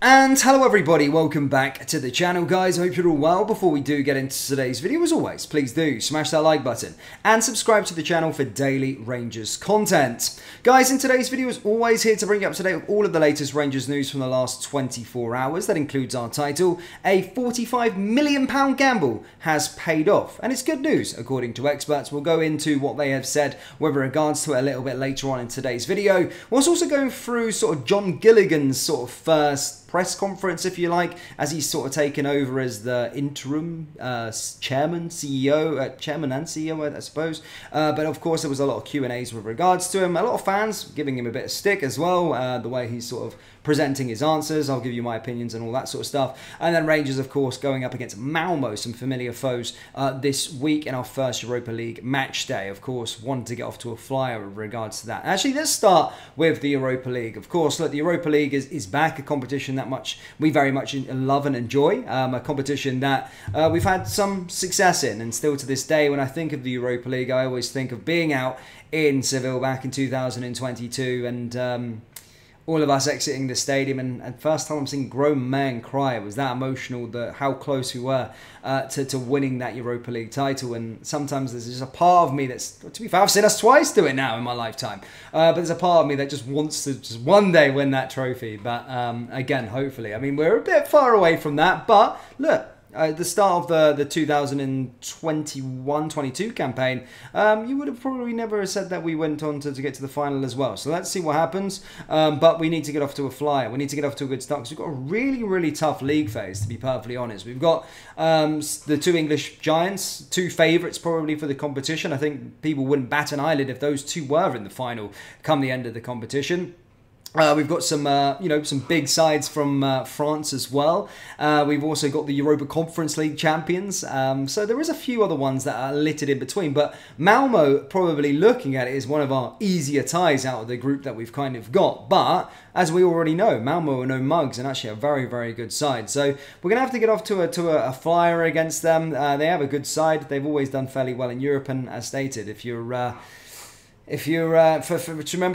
And hello everybody, welcome back to the channel guys. I hope you're all well. Before we do get into today's video, as always, please do smash that like button and subscribe to the channel for daily Rangers content. Guys, in today's video, as always, here to bring you up to date with all of the latest Rangers news from the last 24 hours. That includes our title, a £45 million gamble has paid off. And it's good news, according to experts. We'll go into what they have said with regards to it a little bit later on in today's video. We're also going through sort of John Gilligan's sort of first press conference, if you like, as he's sort of taken over as the interim chairman and CEO, I suppose. But of course, there was a lot of Q&As with regards to him. A lot of fans giving him a bit of stick as well, the way he's sort of presenting his answers. I'll give you my opinions and all that sort of stuff. And then Rangers, of course, going up against Malmo, some familiar foes this week in our first Europa League match day. Of course, wanted to get off to a flyer with regards to that. Actually, let's start with the Europa League. Of course, look, the Europa League is back, a competition that we very much love and enjoy, a competition that we've had some success in, and still to this day, when I think of the Europa League, I always think of being out in Seville back in 2022 and all of us exiting the stadium, and first time I'm seeing grown men cry. It was that emotional, how close we were to winning that Europa League title. And sometimes there's just a part of me that's, to be fair, I've seen us twice do it now in my lifetime, but there's a part of me that just wants to just one day win that trophy. But again, hopefully, I mean, we're a bit far away from that, but look, at the start of the 2021-22 campaign, you would have probably never said that we went on to get to the final as well. So let's see what happens. But we need to get off to a flyer. We need to get off to a good start because we've got a really, really tough league phase, to be perfectly honest. We've got the two English giants, two favourites probably for the competition. I think people wouldn't bat an eyelid if those two were in the final come the end of the competition. We've got some, some big sides from France as well. We've also got the Europa Conference League champions. So there is a few other ones that are littered in between. But Malmo, probably looking at it, is one of our easier ties out of the group that we've kind of got. But as we already know, Malmo are no mugs and actually a very, very good side. So we're going to have to get off to a flyer against them. They have a good side. They've always done fairly well in Europe. And as stated, if you remember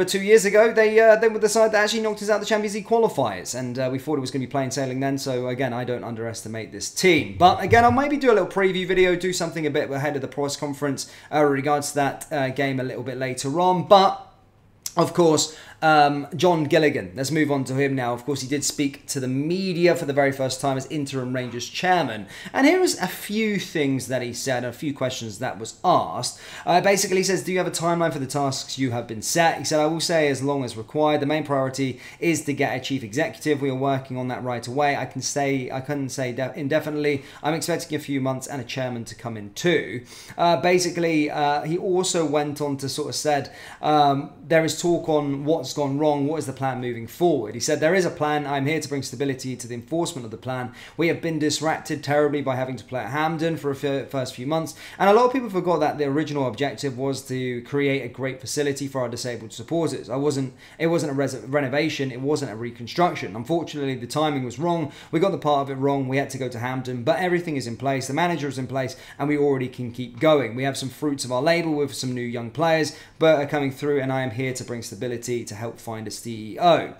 2 years ago, they were the side that actually knocked us out the Champions League qualifiers, and we thought it was going to be plain sailing then. So again, I don't underestimate this team. But again, I'll maybe do a little preview video, do something a bit ahead of the press conference in regards to that game a little bit later on. But of course, John Gilligan, let's move on to him now. Of course, he did speak to the media for the very first time as interim Rangers chairman. And here is a few things that he said, a few questions that was asked. Basically, he says, do you have a timeline for the tasks you have been set? He said, I will say as long as required. The main priority is to get a chief executive. We are working on that right away. I couldn't say indefinitely. I'm expecting a few months and a chairman to come in too. Basically, he also went on to sort of said, there is talk on what's gone wrong, what is the plan moving forward. He said, there is a plan. I'm here to bring stability to the enforcement of the plan. We have been distracted terribly by having to play at Hampden for the first few months, and a lot of people forgot that the original objective was to create a great facility for our disabled supporters. It wasn't a renovation, it wasn't a reconstruction. Unfortunately, the timing was wrong. We got the part of it wrong. We had to go to Hampden, but everything is in place. The manager is in place, and we already can keep going. We have some fruits of our labour with some new young players, but are coming through, and I am here to bring stability to help find a CEO.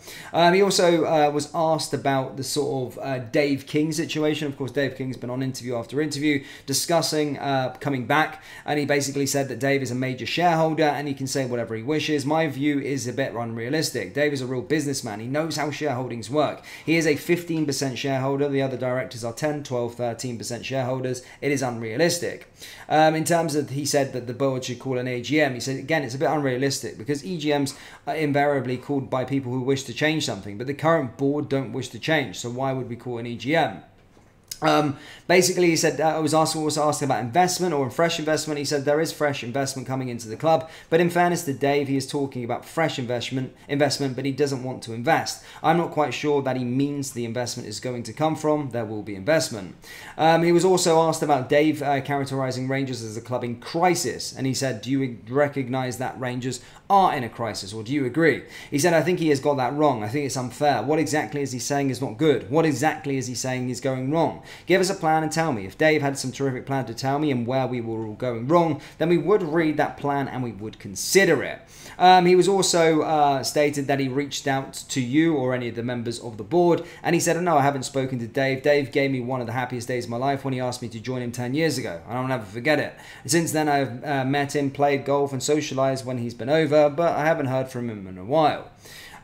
He also was asked about the sort of Dave King situation. Of course, Dave King's been on interview after interview discussing coming back, and he basically said that Dave is a major shareholder and he can say whatever he wishes. My view is a bit unrealistic. Dave is a real businessman. He knows how shareholdings work. He is a 15% shareholder. The other directors are 10, 12, 13% shareholders. It is unrealistic. In terms of, he said that the board should call an AGM. He said, again, it's a bit unrealistic because EGMs are invariably called by people who wish to change something, but the current board don't wish to change, so why would we call an EGM? Basically, he said, I was also asked about investment or fresh investment. He said there is fresh investment coming into the club, but in fairness to Dave, he is talking about fresh investment, but he doesn't want to invest. I'm not quite sure that he means the investment is going to come from. There will be investment. He was also asked about Dave characterising Rangers as a club in crisis, and he said, do you recognise that Rangers are in a crisis, or do you agree? He said, I think he has got that wrong. I think it's unfair. What exactly is he saying is not good? What exactly is he saying is going wrong? Give us a plan and tell me. If Dave had some terrific plan to tell me and where we were all going wrong, then we would read that plan and we would consider it. He was also stated that he reached out to you or any of the members of the board, and he said, oh, no, I haven't spoken to Dave. Dave gave me one of the happiest days of my life when he asked me to join him 10 years ago. I don't ever forget it. Since then, I've met him, played golf and socialised when he's been over, but I haven't heard from him in a while.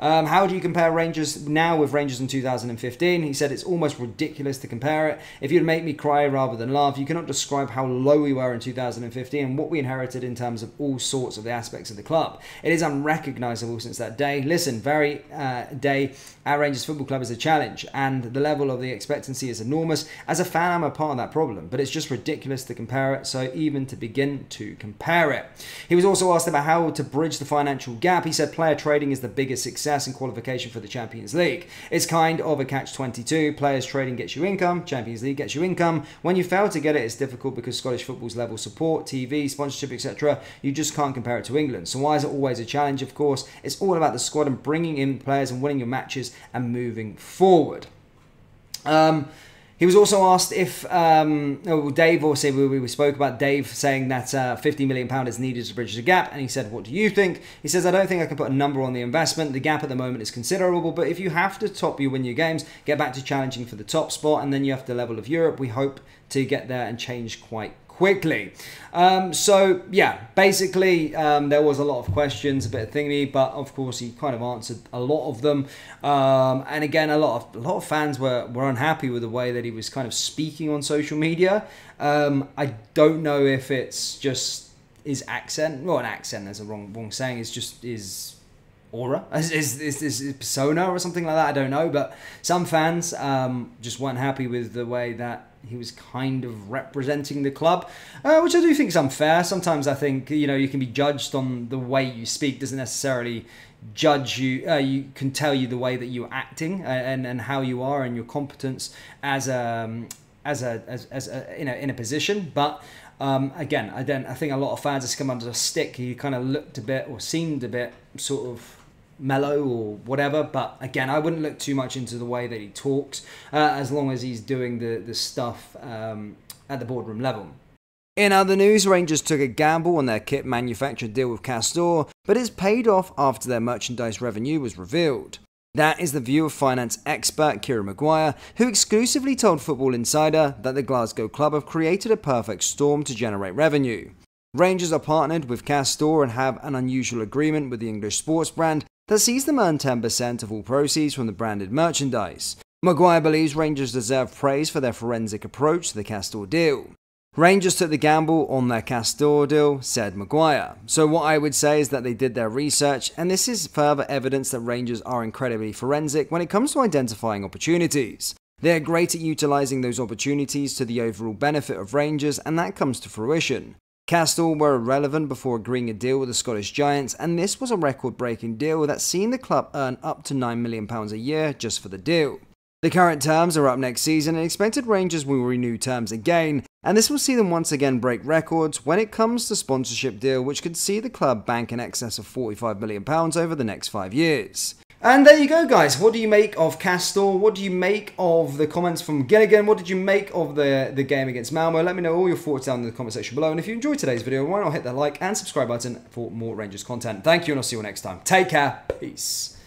How do you compare Rangers now with Rangers in 2015? He said, it's almost ridiculous to compare it. If you'd make me cry rather than laugh, you cannot describe how low we were in 2015 and what we inherited in terms of all sorts of the aspects of the club. It is unrecognisable since that day. Listen, very day at Rangers Football Club is a challenge, and the level of the expectancy is enormous. As a fan, I'm a part of that problem, but it's just ridiculous to compare it, so even to begin to compare it. He was also asked about how to bridge the financial gap. He said player trading is the biggest success and qualification for the Champions League. It's kind of a catch-22. Players trading gets you income, Champions League gets you income. When you fail to get it, it's difficult because Scottish football's level support, TV, sponsorship, etc. You just can't compare it to England. So why is it always a challenge? Of course, it's all about the squad and bringing in players and winning your matches and moving forward. He was also asked if Dave, also we spoke about Dave saying that £50 million is needed to bridge the gap, and he said, what do you think? He says, I don't think I can put a number on the investment. The gap at the moment is considerable, but if you have to top, you win your games, get back to challenging for the top spot, and then you have the level of Europe. We hope to get there and change quite quickly. So yeah, basically there was a lot of questions, a bit of thingy, but of course he kind of answered a lot of them. And again, a lot of fans were unhappy with the way that he was kind of speaking on social media. I don't know if it's just his accent. Well, an accent is a wrong saying. It's just his aura, is persona or something like that. I don't know, but some fans just weren't happy with the way that he was kind of representing the club, which I do think is unfair. Sometimes I think, you can be judged on the way you speak, doesn't necessarily judge you. You can tell you the way that you're acting and how you are and your competence as in a position. But again, I think a lot of fans have come under a stick. He kind of looked a bit, or seemed a bit, sort of mellow or whatever, but again, I wouldn't look too much into the way that he talks, as long as he's doing the stuff at the boardroom level. In other news, Rangers took a gamble on their kit manufacturer deal with Castor, but it's paid off after their merchandise revenue was revealed. That is the view of finance expert Kieran Maguire, who exclusively told Football Insider that the Glasgow club have created a perfect storm to generate revenue. Rangers are partnered with Castor and have an unusual agreement with the English sports brand that sees them earn 10% of all proceeds from the branded merchandise. Maguire believes Rangers deserve praise for their forensic approach to the Castor deal. Rangers took the gamble on their Castor deal, said Maguire. So what I would say is that they did their research, and this is further evidence that Rangers are incredibly forensic when it comes to identifying opportunities. They are great at utilising those opportunities to the overall benefit of Rangers, and that comes to fruition. Castor were irrelevant before agreeing a deal with the Scottish Giants, and this was a record-breaking deal that's seen the club earn up to £9 million a year just for the deal. The current terms are up next season, and expected Rangers will renew terms again, and this will see them once again break records when it comes to sponsorship deal, which could see the club bank in excess of £45 million over the next 5 years. And there you go, guys. What do you make of Castor? What do you make of the comments from Gilligan? What did you make of the game against Malmo? Let me know all your thoughts down in the comment section below. And if you enjoyed today's video, why not hit that like and subscribe button for more Rangers content. Thank you, and I'll see you next time. Take care. Peace.